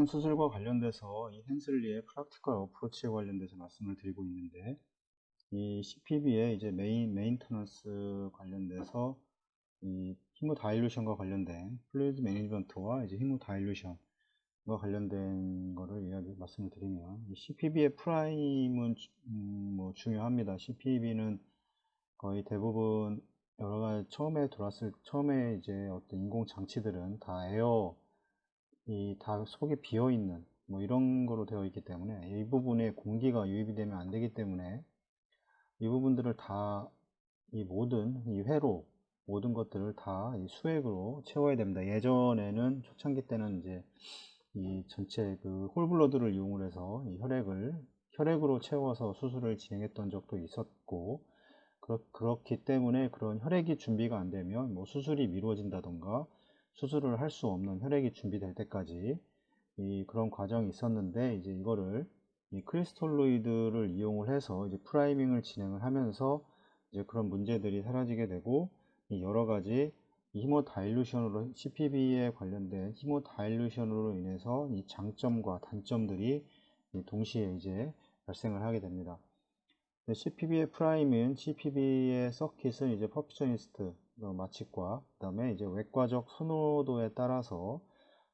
수술과 관련돼서 이 헨슬리의 프랙티컬 어프로치에 관련돼서 말씀을 드리고 있는데, 이 CPB의 이제 메인터넌스 관련돼서 이 히모다일루션과 관련된 플루이드 매니지먼트와 이제 히모다일루션과 관련된 거를 말씀을 드리면, 이 CPB의 프라임은 뭐 중요합니다. CPB는 거의 대부분 여러 가지 처음에 이제 어떤 인공 장치들은 다 다 속에 비어 있는 뭐 이런 거로 되어 있기 때문에 이 부분에 공기가 유입이 되면 안 되기 때문에 이 부분들을 다 이 모든 것들을 다 이 수액으로 채워야 됩니다. 예전에는 초창기 때는 이제 이 전체 그 홀블러드를 이용을 해서 이 혈액으로 채워서 수술을 진행했던 적도 있었고, 그렇기 때문에 그런 혈액이 준비가 안 되면 뭐 수술이 미뤄진다던가 수술을 할 수 없는 혈액이 준비될 때까지 그런 과정이 있었는데, 이제 이거를 이 크리스톨로이드를 이용을 해서 이제 프라이밍을 진행을 하면서 이제 그런 문제들이 사라지게 되고, 이 여러 가지 히모다일루션으로 CPB에 관련된 히모다일루션으로 인해서 이 장점과 단점들이 동시에 이제 발생을 하게 됩니다. CPB의 프라임은 CPB의 서킷은 이제 퍼피셔니스트 마취과, 그 다음에 이제 외과적 선호도에 따라서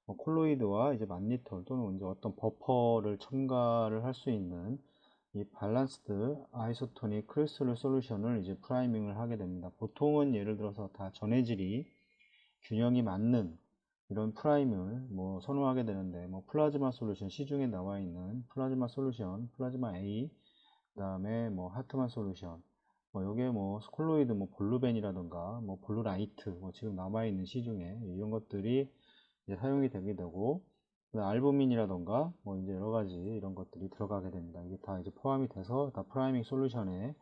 콜로이드와 이제 만니톨 또는 이제 어떤 버퍼를 첨가를 할 수 있는 이 밸런스드 아이소토닉 크리스탈 솔루션을 이제 프라이밍을 하게 됩니다. 보통은 예를 들어서 다 전해질이 균형이 맞는 이런 프라임을 뭐 선호하게 되는데, 뭐 플라즈마 솔루션, 시중에 나와 있는 플라즈마 솔루션, 플라즈마 A, 그 다음에 뭐 하트만 솔루션, 뭐 요게 뭐 콜로이드 뭐 볼루벤이라던가 뭐 볼루라이트, 뭐 지금 남아있는 시중에 이런 것들이 이제 사용이 되게 되고, 알부민이라던가 뭐 이제 여러 가지 이런 것들이 들어가게 됩니다. 이게 다 이제 포함이 돼서 다 프라이밍 솔루션에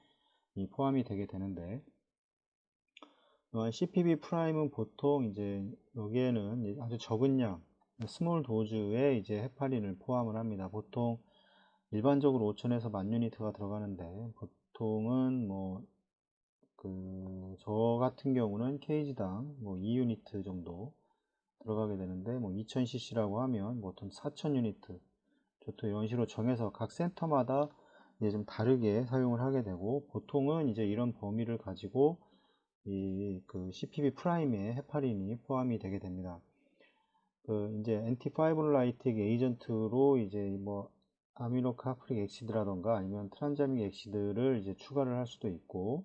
포함이 되게 되는데, CPB 프라임은 보통 이제 여기에는 아주 적은 양, 스몰 도즈의 이제 헤파린을 포함을 합니다. 보통 일반적으로 5,000에서 10,000유니트가 들어가는데, 보통은 뭐 저 같은 경우는 케이지당 뭐 2유니트 정도 들어가게 되는데, 뭐 2000cc라고 하면 보통 4000유니트 또 이런 식으로 정해서 각 센터마다 이제 좀 다르게 사용을 하게 되고, 보통은 이제 이런 범위를 가지고 그 CPB 프라임에 헤파린이 포함이 되게 됩니다. 이제 엔티파이브롤라이틱 에이전트로 이제 뭐 아미노카프릭 엑시드라던가 아니면 트란자믹 엑시드를 이제 추가를 할 수도 있고,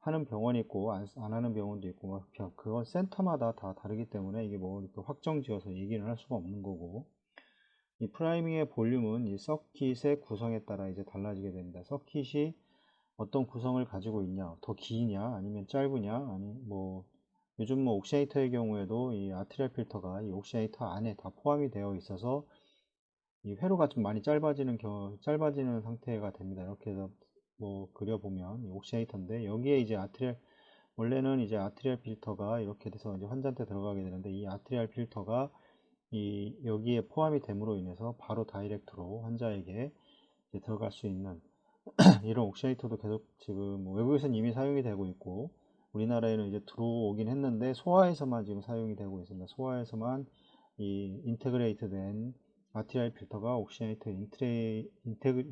하는 병원이 있고 안 하는 병원도 있고, 뭐 그건 센터마다 다 다르기 때문에 이게 뭐 이렇게 확정 지어서 얘기는 할 수가 없는 거고, 이 프라이밍의 볼륨은 이 서킷의 구성에 따라 이제 달라지게 됩니다. 서킷이 어떤 구성을 가지고 있냐, 더 기냐 아니면 짧으냐, 아니 뭐 요즘 뭐 옥시에이터의 경우에도 이 아트리얼 필터가 이 옥시에이터 안에 다 포함이 되어 있어서 이 회로가 좀 많이 짧아지는 상태가 됩니다. 이렇게 해서 뭐 그려보면 이 옥시에이터인데, 여기에 이제 원래는 이제 아트리얼 필터가 이렇게 돼서 이제 환자한테 들어가게 되는데, 이 아트리얼 필터가 여기에 포함이 됨으로 인해서 바로 다이렉트로 환자에게 이제 들어갈 수 있는 이런 옥시에이터도 계속 지금 뭐 외국에서는 이미 사용이 되고 있고, 우리나라에는 이제 들어오긴 했는데 소아에서만 지금 사용이 되고 있습니다. 소아에서만 이 인테그레이트 된 아트리얼 필터가 옥시에이터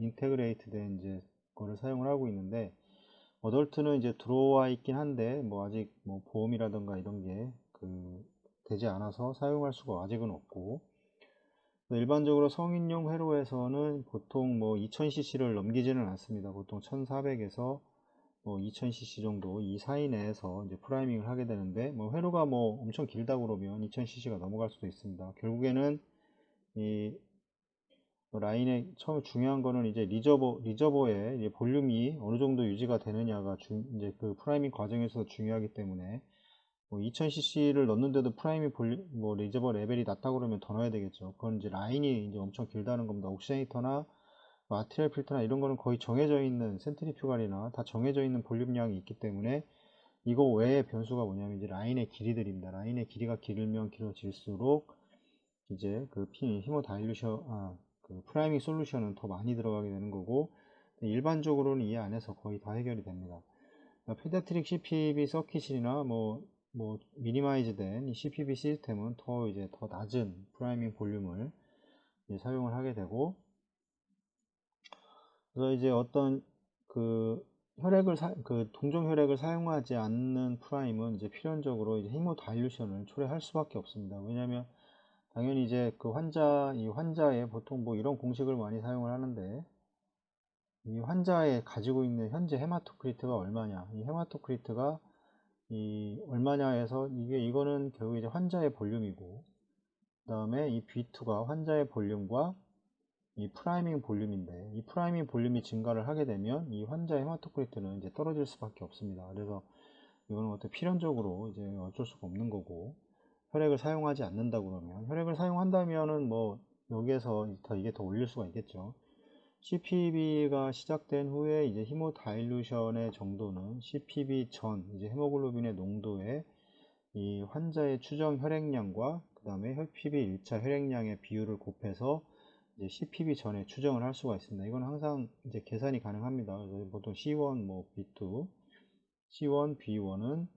인테그레이트 된 이제 거를 사용을 하고 있는데, 어덜트는 이제 들어와 있긴 한데 뭐 아직 뭐 보험이라던가 이런 게 되지 않아서 사용할 수가 아직은 없고, 일반적으로 성인용 회로에서는 보통 뭐 2000cc를 넘기지는 않습니다. 보통 1400에서 뭐 2000cc 정도 이 사이 내에서 이제 프라이밍을 하게 되는데, 뭐 회로가 뭐 엄청 길다 그러면 2000cc가 넘어갈 수도 있습니다. 결국에는 이 라인의 처음 중요한 거는 이제 리저버의 이제 볼륨이 어느 정도 유지가 되느냐가 이제 그 프라이밍 과정에서 중요하기 때문에, 뭐 2000cc를 넣는데도 프라이밍 뭐 리저버 레벨이 낮다 그러면 더 넣어야 되겠죠. 그건 이제 라인이 이제 엄청 길다는 겁니다. 옥시에이터나 뭐 아트리얼 필터나 이런 거는 거의 정해져 있는, 센트리퓨갈이나 다 정해져 있는 볼륨량이 있기 때문에, 이거 외에 변수가 뭐냐면 이제 라인의 길이들입니다. 라인의 길이가 길면 길어질수록 이제 그 히모다일루션, 그 프라이밍 솔루션은 더 많이 들어가게 되는 거고, 일반적으로는 이 안에서 거의 다 해결이 됩니다. 페디아트릭 CPB 서킷이나 뭐 미니마이즈 된 이 CPB 시스템은 더 낮은 프라이밍 볼륨을 사용을 하게 되고, 그래서 이제 어떤 그 동종 혈액을 사용하지 않는 프라임은 이제 필연적으로 이제 히모다일루션을 초래할 수밖에 없습니다. 왜냐하면 당연히 이제 이 환자의 보통 뭐 이런 공식을 많이 사용을 하는데, 이 환자의 가지고 있는 현재 헤마토크리트가 얼마냐, 이 헤마토크리트가 이 얼마냐 해서 이거는 결국 이제 환자의 볼륨이고, 그 다음에 이 B2가 환자의 볼륨과 이 프라이밍 볼륨인데, 이 프라이밍 볼륨이 증가를 하게 되면 이 환자의 헤마토크리트는 이제 떨어질 수밖에 없습니다. 그래서 이거는 어떻게 필연적으로 이제 어쩔 수가 없는 거고, 혈액을 사용하지 않는다 그러면, 혈액을 사용한다면은 뭐 여기에서 이게 더 올릴 수가 있겠죠. CPB가 시작된 후에 이제 히모다일루션의 정도는 CPB 전 이제 헤모글로빈의 농도에 이 환자의 추정 혈액량과 그 다음에 CPB 1차 혈액량의 비율을 곱해서 이제 CPB 전에 추정을 할 수가 있습니다. 이건 항상 이제 계산이 가능합니다. 그래서 보통 C1 뭐 B2, C1 B1은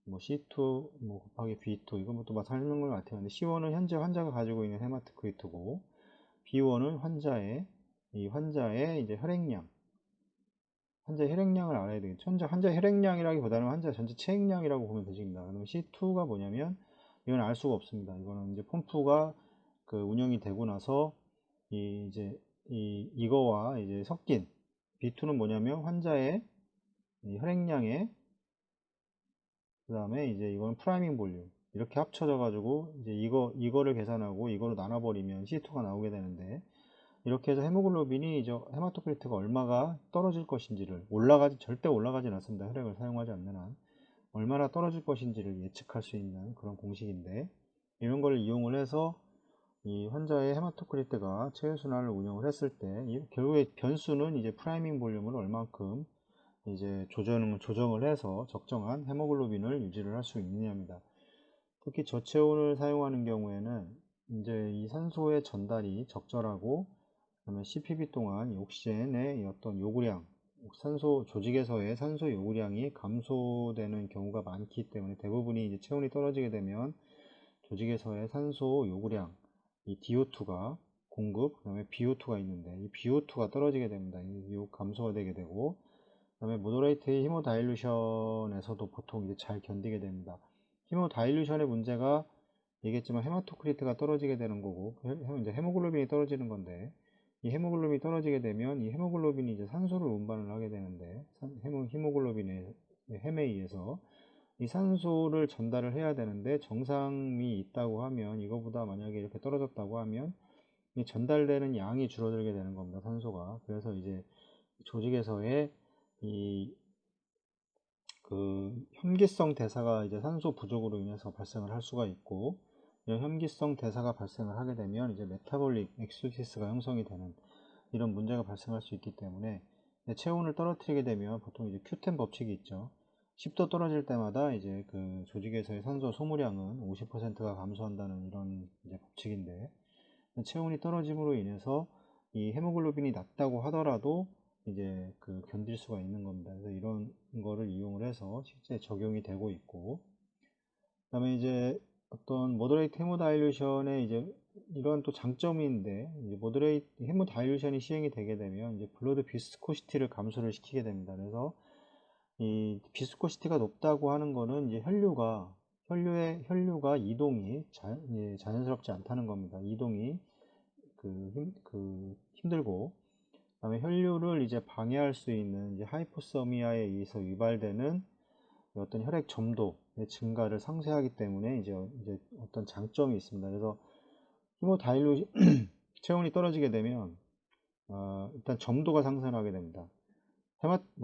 뭐 C2 뭐 곱하기 B2, 이건 뭐또 설명을 같아요. 근데 C1은 현재 환자가 가지고 있는 헤마토크리트고, B1은 환자의 이제 환자 혈액량을 알아야 되겠죠. 환자 혈액량이라기보다는 환자 전체 체액량이라고 보면 되십니다. 그러면 C2가 뭐냐면, 이건 알 수가 없습니다. 이거는 이제 펌프가 운영이 되고 나서 이거와 이제 섞인 B2는 뭐냐면 환자의 혈액량에, 그 다음에 이제 이건 프라이밍 볼륨, 이렇게 합쳐져 가지고 이제 이거를 계산하고 이거로 나눠버리면 C2가 나오게 되는데, 이렇게 해서 헤모글로빈이 이제 헤마토크리트가 얼마가 떨어질 것인지를 절대 올라가진 않습니다. 혈액을 사용하지 않는 한 얼마나 떨어질 것인지를 예측할 수 있는 그런 공식인데, 이런 걸 이용을 해서 이 환자의 헤마토크리트가 체외순환을 운영을 했을 때 결국에 변수는 이제 프라이밍 볼륨을 얼만큼 이제 조정을 해서 적정한 헤모글로빈을 유지를 할 수 있느냐입니다. 특히 저체온을 사용하는 경우에는 이제 이 산소의 전달이 적절하고, 그다음에 CPB 동안 이 옥시젠의 어떤 요구량, 산소 조직에서의 산소 요구량이 감소되는 경우가 많기 때문에, 대부분이 이제 체온이 떨어지게 되면 조직에서의 산소 요구량, 이 DO2가 공급, 그 다음에 BO2가 있는데 이 BO2가 떨어지게 됩니다. 이 감소가 되게 되고, 그 다음에 모더레이트 히모다일루션에서도 보통 이제 잘 견디게 됩니다. 히모다일루션의 문제가 얘기했지만 헤마토크리트가 떨어지게 되는 거고, 이제 헤모글로빈이 떨어지는 건데, 이 헤모글로빈이 떨어지게 되면 이 헤모글로빈이 이제 산소를 운반을 하게 되는데, 히모글로빈의 햄에 의해서 이 산소를 전달을 해야 되는데, 정상이 있다고 하면, 이거보다 만약에 이렇게 떨어졌다고 하면 이 전달되는 양이 줄어들게 되는 겁니다. 산소가. 그래서 이제 조직에서의 이 혐기성 대사가 이제 산소 부족으로 인해서 발생을 할 수가 있고, 이런 혐기성 대사가 발생을 하게 되면 이제 메타볼릭 엑소시스가 형성이 되는 이런 문제가 발생할 수 있기 때문에, 체온을 떨어뜨리게 되면 보통 이제 Q10 법칙이 있죠. 10도 떨어질 때마다 이제 조직에서의 산소 소모량은 50%가 감소한다는 이런 이제 법칙인데, 체온이 떨어짐으로 인해서 이 헤모글로빈이 낮다고 하더라도 이제 견딜 수가 있는 겁니다. 그래서 이런 거를 이용을 해서 실제 적용이 되고 있고, 그다음에 이제 어떤 모더레이트 헤모다일루션의 이제 이런 또 장점인데, 이제 모더레이트 헤모다일루션이 시행이 되게 되면 이제 블러드 비스코시티를 감소를 시키게 됩니다. 그래서 이 비스코시티가 높다고 하는 거는 이제 혈류가 이동이 자연스럽지 않다는 겁니다. 이동이 힘들고, 그다음에 혈류를 이제 방해할 수 있는 이제 하이포서미아에 의해서 유발되는 어떤 혈액 점도의 증가를 상쇄하기 때문에 이제 어떤 장점이 있습니다. 그래서 히모다일루 체온이 떨어지게 되면 일단 점도가 상승하게 됩니다.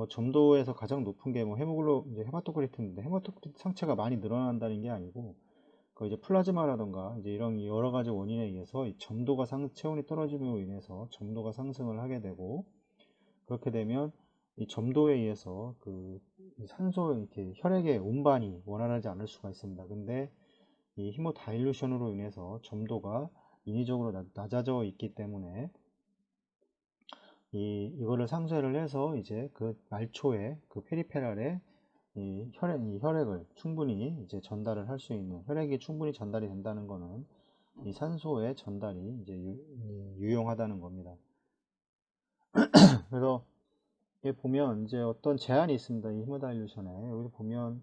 점도에서 가장 높은 게 이제 헤마토크리트인데, 헤마토크리트 상체가 많이 늘어난다는 게 아니고, 이제 플라즈마라던가 이제 이런 여러 가지 원인에 의해서 이 체온이 떨어짐으로 인해서 점도가 상승을 하게 되고, 그렇게 되면 이 점도에 의해서 산소 이렇게 혈액의 운반이 원활하지 않을 수가 있습니다. 근데 이 히모다일루션으로 인해서 점도가 인위적으로 낮아져 있기 때문에 이거를 상쇄를 해서 이제 말초에 페리페랄에 이 혈액을 충분히 이제 전달을 할 수 있는, 혈액이 충분히 전달이 된다는 거는 이 산소의 전달이 이제 유용하다는 겁니다. 그래서 여기 보면 이제 어떤 제한이 있습니다. 이 히모다일루션에 여기 보면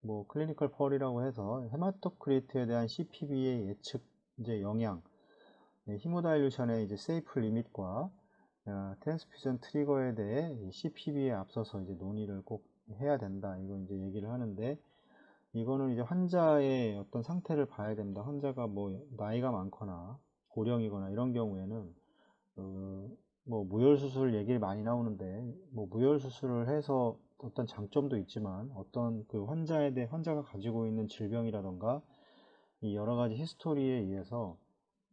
뭐 클리니컬 펄이라고 해서 헤마토크리트에 대한 CPB의 예측 이제 영향, 히모다일루션의 이제 세이프 리밋과 트랜스퓨전 트리거에 대해 CPB에 앞서서 이제 논의를 꼭 해야 된다. 이거 이제 얘기를 하는데 이거는 이제 환자의 어떤 상태를 봐야 됩니다. 환자가 뭐 나이가 많거나 고령이거나 이런 경우에는 뭐 무혈수술 얘기를 많이 나오는데 뭐 무혈수술을 해서 어떤 장점도 있지만 어떤 그 환자에 대해 환자가 가지고 있는 질병이라던가 이 여러 가지 히스토리에 의해서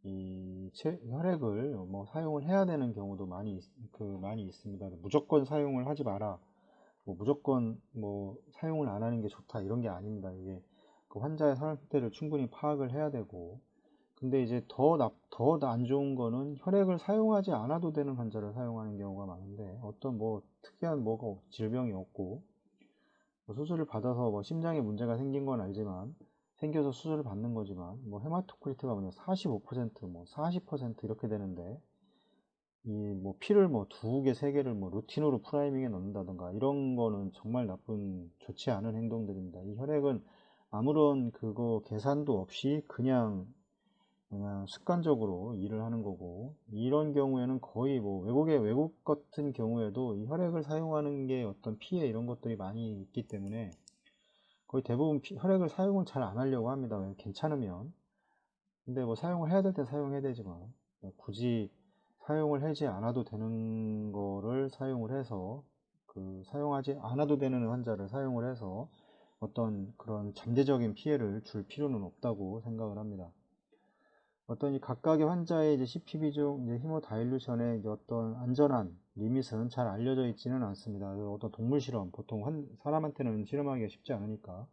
이 혈액을 뭐 사용을 해야 되는 경우도 많이 있습니다. 무조건 사용을 하지 마라. 뭐 무조건 뭐 사용을 안 하는 게 좋다 이런 게 아닙니다. 이게 그 환자의 상태를 충분히 파악을 해야 되고 근데 이제 더 안 좋은 거는 혈액을 사용하지 않아도 되는 환자를 사용하는 경우가 많은데 어떤 뭐 특이한 뭐가 질병이 없고 뭐 수술을 받아서 뭐 심장에 문제가 생긴 건 알지만 생겨서 수술을 받는 거지만 뭐 헤마토크리트가 뭐냐 45%뭐 40% 이렇게 되는데 이 뭐 피를 뭐 2개, 3개를 뭐 루틴으로 프라이밍에 넣는다던가 이런 거는 정말 좋지 않은 행동들입니다. 이 혈액은 아무런 그거 계산도 없이 그냥 습관적으로 일을 하는 거고 이런 경우에는 거의 뭐 외국 같은 경우에도 이 혈액을 사용하는 게 어떤 피해 이런 것들이 많이 있기 때문에 거의 대부분 혈액을 사용을 잘 안 하려고 합니다. 괜찮으면 근데 뭐 사용을 해야 될 때 사용해야 되지만 굳이 사용을 하지 않아도 되는 거를 사용을 해서 그 사용하지 않아도 되는 환자를 사용을 해서 어떤 그런 잠재적인 피해를 줄 필요는 없다고 생각을 합니다. 어떤 이 각각의 환자의 이제 CPB 중 이제 히모다일루션의 이제 어떤 안전한 리밋은 잘 알려져 있지는 않습니다. 어떤 동물 실험, 보통 사람한테는 실험하기가 쉽지 않으니까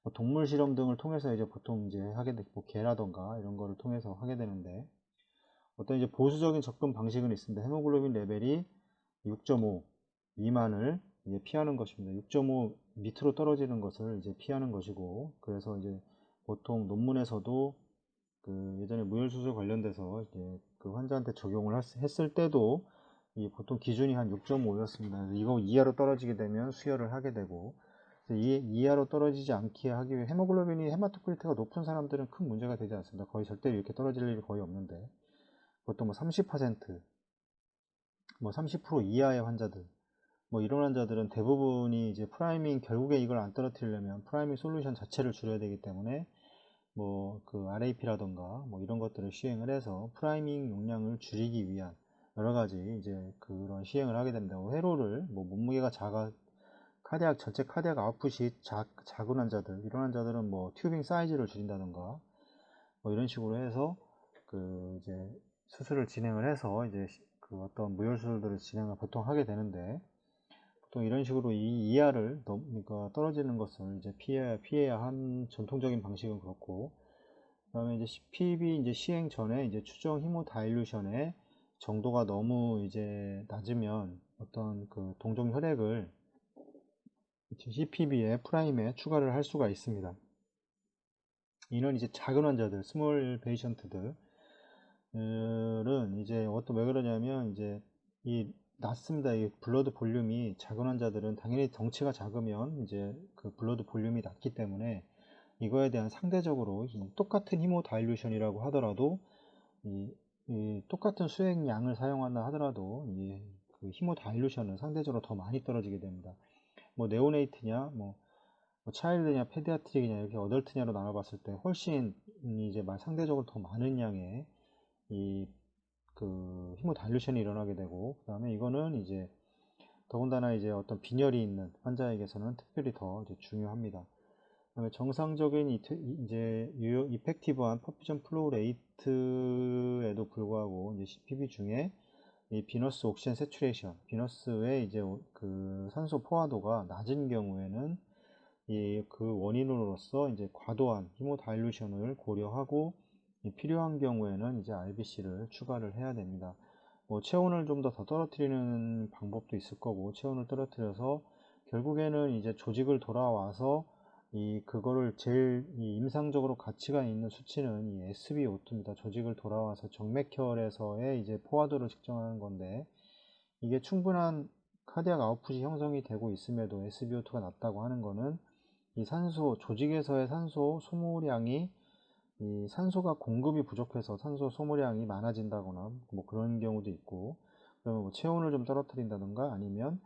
뭐 동물 실험 등을 통해서 이제 보통 이제 하게 되, 뭐 개라던가 이런 거를 통해서 하게 되는데 어떤 이제 보수적인 접근 방식은 있습니다. 헤모글로빈 레벨이 6.5 미만을 이제 피하는 것입니다. 6.5 밑으로 떨어지는 것을 이제 피하는 것이고 그래서 이제 보통 논문에서도 그 예전에 무혈수술 관련돼서 이제 그 환자한테 적용을 했을 때도 이 보통 기준이 한 6.5였습니다. 이거 이하로 떨어지게 되면 수혈을 하게 되고 이하로 떨어지지 않게 하기 위해 헤모글로빈이 헤마토크리트가 높은 사람들은 큰 문제가 되지 않습니다. 거의 절대로 이렇게 떨어질 일이 거의 없는데 보통 뭐 30%, 뭐 30% 이하의 환자들 뭐 이런 환자들은 대부분이 이제 프라이밍 결국에 이걸 안 떨어뜨리려면 프라이밍 솔루션 자체를 줄여야 되기 때문에 뭐 그 RAP라던가 뭐 이런 것들을 시행을 해서 프라이밍 용량을 줄이기 위한 여러 가지 이제 그런 시행을 하게 됩니다. 회로를 뭐 몸무게가 전체 카디악 아웃풋이 작은 환자들 이런 환자들은 뭐 튜빙 사이즈를 줄인다던가 뭐 이런 식으로 해서 그 이제 수술을 진행을 해서 이제 그 어떤 무혈수술들을 진행을 보통 하게 되는데 보통 이런 식으로 이 이하를 그러니까 떨어지는 것을 이제 피해야 한 전통적인 방식은 그렇고 그다음에 이제 CPB 이제 시행 전에 이제 추정 히모다일루션의 정도가 너무 이제 낮으면 어떤 그 동종 혈액을 CPB에 프라임에 추가를 할 수가 있습니다. 이는 이제 작은 환자들, 스몰 페이션트들은 이제 왜 그러냐면 이제 낮습니다. 이 블러드 볼륨이 작은 환자들은 당연히 덩치가 작으면 이제 그 블러드 볼륨이 낮기 때문에 이거에 대한 상대적으로 똑같은 히모다일루션이라고 하더라도 이 똑같은 수액량을 사용한다 하더라도 그 히모다일루션은 상대적으로 더 많이 떨어지게 됩니다. 뭐 네오네이트냐 뭐 차일드냐 페디아트릭이냐 이렇게 어덜트냐로 나눠봤을 때 훨씬 이제 상대적으로 더 많은 양의 그 히모다일루션이 일어나게 되고 그 다음에 이거는 이제 더군다나 이제 어떤 빈혈이 있는 환자에게서는 특별히 더 이제 중요합니다. 그다음에 정상적인 이제 이펙티브한 퍼퓨전 플로우 레이트에도 불구하고 이제 CPB 중에 이 비너스 옥시젠 세츄레이션, 비너스의 이제 그 산소 포화도가 낮은 경우에는 그 원인으로서 이제 과도한 히모다일루션을 고려하고 필요한 경우에는 이제 RBC를 추가를 해야 됩니다. 뭐 체온을 좀 더 떨어뜨리는 방법도 있을 거고 체온을 떨어뜨려서 결국에는 이제 조직을 돌아와서 그거를 제일 임상적으로 가치가 있는 수치는 이 SbO2입니다. 조직을 돌아와서 정맥혈에서의 이제 포화도를 측정하는 건데, 이게 충분한 카디악 아웃풋이 형성이 되고 있음에도 SbO2가 낮다고 하는 거는 이 산소, 조직에서의 산소 소모량이 이 산소가 공급이 부족해서 산소 소모량이 많아진다거나 뭐 그런 경우도 있고, 그러면 뭐 체온을 좀 떨어뜨린다던가 아니면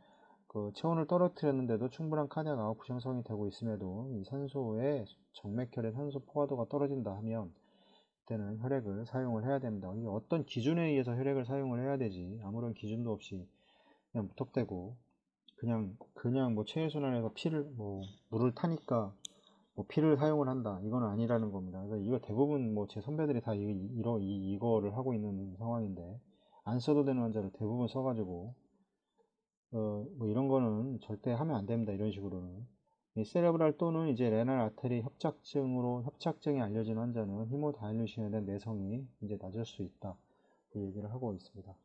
그 체온을 떨어뜨렸는데도 충분한 카디악 아웃풋 형성이 되고 있음에도 이 산소의 정맥혈의 산소 포화도가 떨어진다 하면 그때는 혈액을 사용을 해야 됩니다. 이게 어떤 기준에 의해서 혈액을 사용을 해야 되지 아무런 기준도 없이 그냥 무턱대고 그냥 뭐 체외순환에서 피를 뭐 물을 타니까 뭐 피를 사용을 한다 이건 아니라는 겁니다. 그래서 이거 대부분 뭐 제 선배들이 다 이거를 하고 있는 상황인데 안 써도 되는 환자를 대부분 써가지고 뭐 이런 거는 절대 하면 안 됩니다. 이런 식으로는. 이 세레브랄 또는 이제 레날 아테리 협착증이 알려진 환자는 히모다이루션에 대한 내성이 이제 낮을 수 있다. 그 얘기를 하고 있습니다.